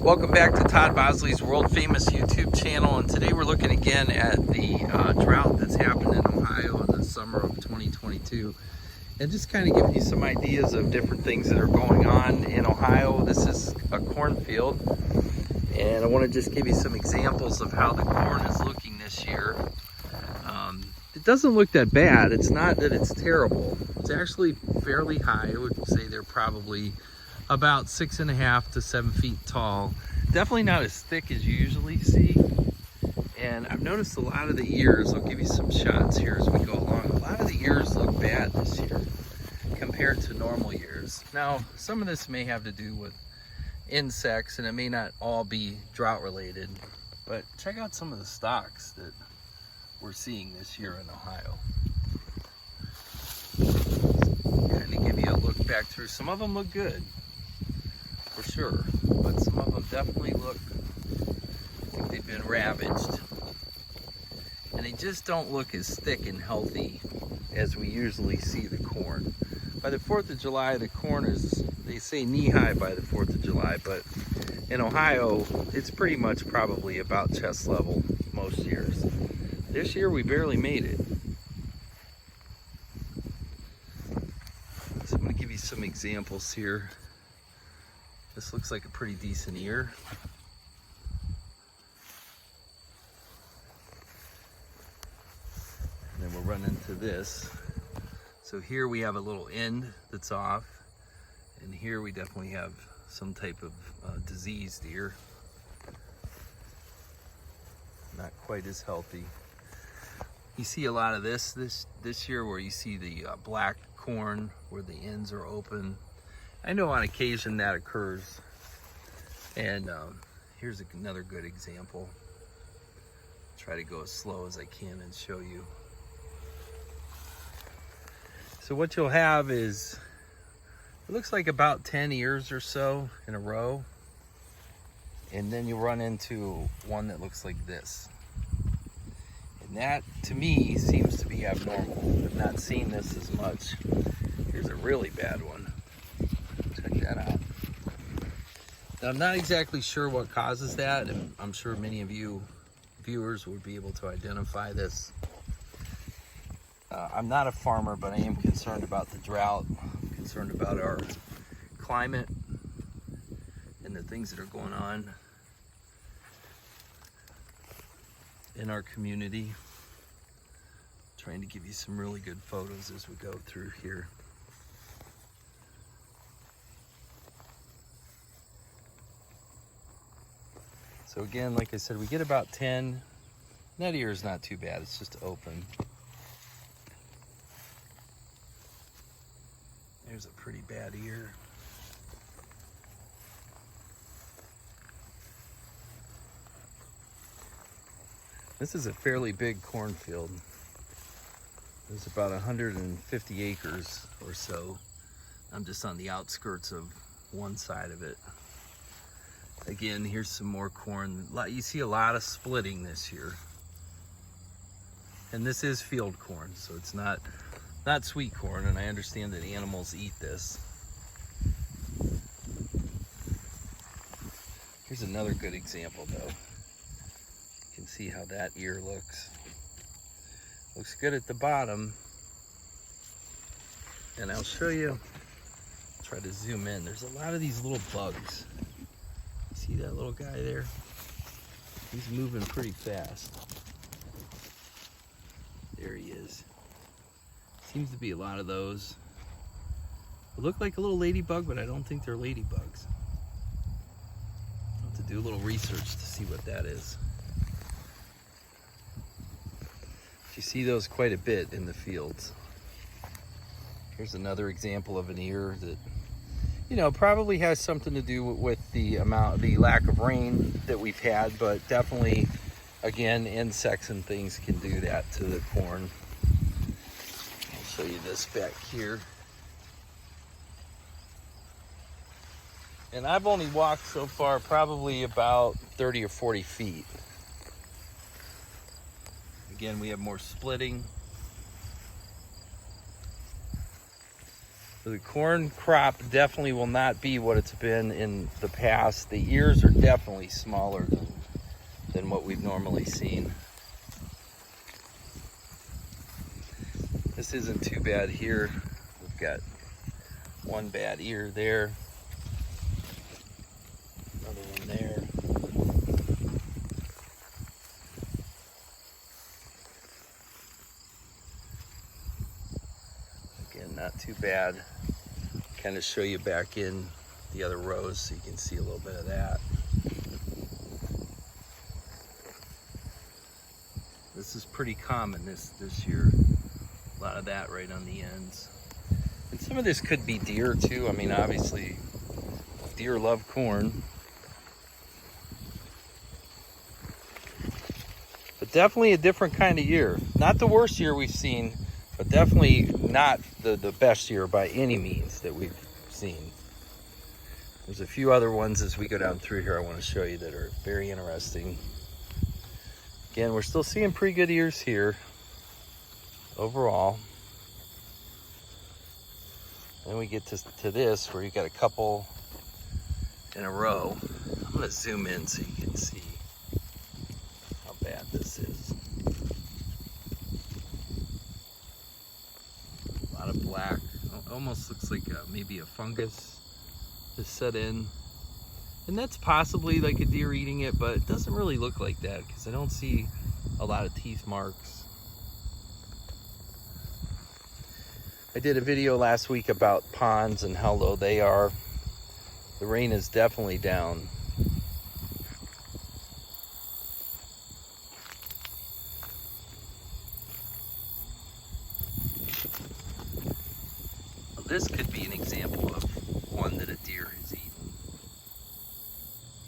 Welcome back to Todd Bosley's world famous YouTube channel, and today we're looking again at the drought that's happened in Ohio in the summer of 2022, and just kind of giving you some ideas of different things that are going on in Ohio. This is a cornfield, and I want to just give you some examples of how the corn is looking this year. It doesn't look that bad. It's not that it's terrible. It's actually fairly high. I would say they're probably about 6.5 to 7 feet tall. Definitely not as thick as you usually see. And I've noticed a lot of the ears, I'll give you some shots here as we go along. A lot of the ears look bad this year compared to normal years. Now, some of this may have to do with insects, and it may not all be drought related, but check out some of the stalks that we're seeing this year in Ohio. Kind of give you a look back through. Some of them look good, for sure, but some of them definitely look like they've been ravaged, and they just don't look as thick and healthy as we usually see the corn. By the 4th of July, the corn is, they say knee-high by the 4th of July, but in Ohio, it's pretty much probably about chest level most years. This year, we barely made it. So I'm going to give you some examples here. This looks like a pretty decent ear. And then we'll run into this. So here we have a little end that's off, and here we definitely have some type of diseased ear. Not quite as healthy. You see a lot of this year where you see the black corn where the ends are open. I know on occasion that occurs, and here's another good example. Try to go as slow as I can and show you. So what you'll have is, it looks like about 10 ears or so in a row, and then you'll run into one that looks like this. And that, to me, seems to be abnormal. I've not seen this as much. Here's a really bad one. Check that out. Now, I'm not exactly sure what causes that, and I'm sure many of you viewers would be able to identify this. I'm not a farmer, but I am concerned about the drought. I'm concerned about our climate and the things that are going on in our community. Trying to give you some really good photos as we go through here. So again, like I said, we get about 10. That ear is not too bad, it's just open. There's a pretty bad ear. This is a fairly big cornfield. There's about 150 acres or so. I'm just on the outskirts of one side of it. Again, here's some more corn. You see a lot of splitting this year. And this is field corn, so it's not sweet corn, and I understand that animals eat this. Here's another good example though. You can see how that ear looks. Looks good at the bottom. And I'll show you, try to zoom in. There's a lot of these little bugs. See that little guy there? He's moving pretty fast. There he is. Seems to be a lot of those. They look like a little ladybug, but I don't think they're ladybugs. I'll have to do a little research to see what that is. You see those quite a bit in the fields. Here's another example of an ear that, you know, probably has something to do with the lack of rain that we've had, but definitely, again, insects and things can do that to the corn. I'll show you this back here. And I've only walked so far probably about 30 or 40 feet. Again, we have more splitting. So the corn crop definitely will not be what it's been in the past. The ears are definitely smaller than what we've normally seen. This isn't too bad here. We've got one bad ear there. Another one there. Again, not too bad. Kind of show you back in the other rows so you can see a little bit of that. This is pretty common this year. A lot of that right on the ends. And some of this could be deer too. I mean, obviously, deer love corn. But definitely a different kind of year. Not the worst year we've seen, but definitely not the best year by any means that we've seen. There's a few other ones as we go down through here I want to show you that are very interesting. Again, we're still seeing pretty good ears here overall. Then we get to this where you got a couple in a row. I'm going to zoom in so you can see how bad this is. A lot of black. Almost looks like maybe a fungus is set in. And that's possibly like a deer eating it, but it doesn't really look like that because I don't see a lot of teeth marks. I did a video last week about ponds and how low they are. The rain is definitely down. Well, this could be an example of one that a deer has eaten.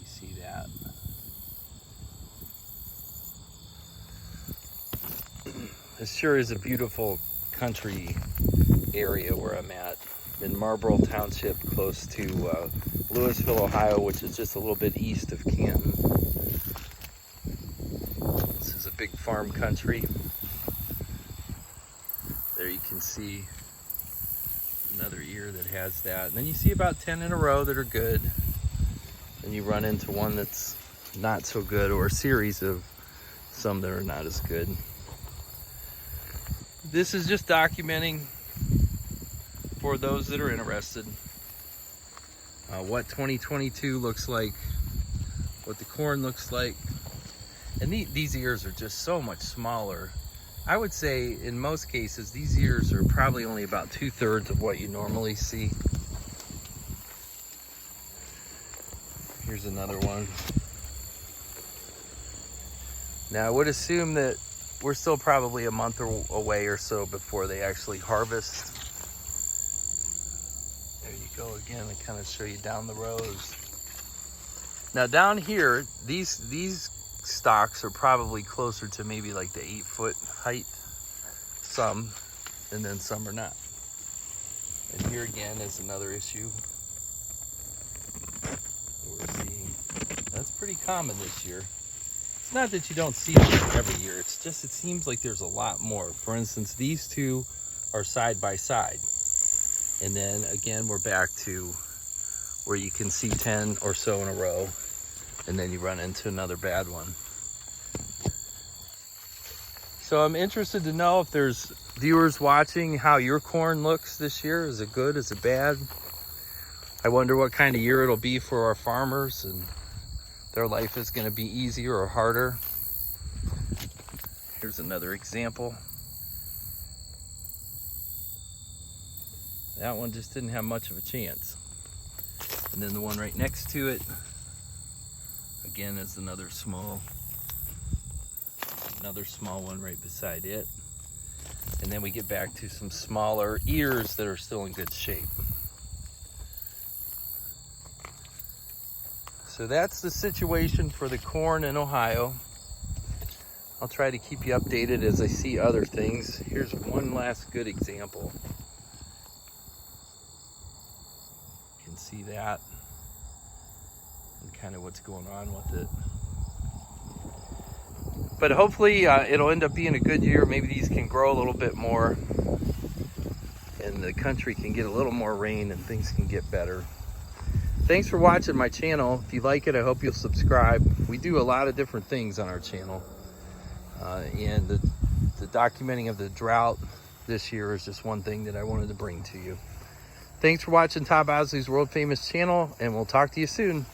You see that? This sure is a beautiful country area where I'm at in Marlboro Township, close to Louisville, Ohio, which is just a little bit east of Canton. This is a big farm country. There you can see another ear that has that. And then you see about 10 in a row that are good. Then you run into one that's not so good, or a series of some that are not as good. This is just documenting for those that are interested what 2022 looks like, what the corn looks like. And these ears are just so much smaller. I would say in most cases these ears are probably only about 2/3 of what you normally see. Here's another one. Now I would assume that we're still probably a month away or so before they actually harvest. There you go again, I kind of show you down the rows. Now down here, these stalks are probably closer to maybe like the 8-foot height, some, and then some are not. And here again is another issue that we're seeing. That's pretty common this year. It's not that you don't see them every year, it's just it seems like there's a lot more. For instance, these two are side by side. And then again, we're back to where you can see 10 or so in a row, and then you run into another bad one. So I'm interested to know if there's viewers watching how your corn looks this year. Is it good? Is it bad? I wonder what kind of year it'll be for our farmers, and their life is going to be easier or harder. Here's another example. That one just didn't have much of a chance. And then the one right next to it, again, is another small one right beside it. And then we get back to some smaller ears that are still in good shape. So that's the situation for the corn in Ohio. I'll try to keep you updated as I see other things. Here's one last good example. You can see that and kind of what's going on with it. But hopefully it'll end up being a good year. Maybe these can grow a little bit more. and the country can get a little more rain and things can get better. Thanks for watching my channel. If you like it, I hope you'll subscribe. We do a lot of different things on our channel. And the documenting of the drought this year is just one thing that I wanted to bring to you. Thanks for watching Todd Bosley's world famous channel, and we'll talk to you soon.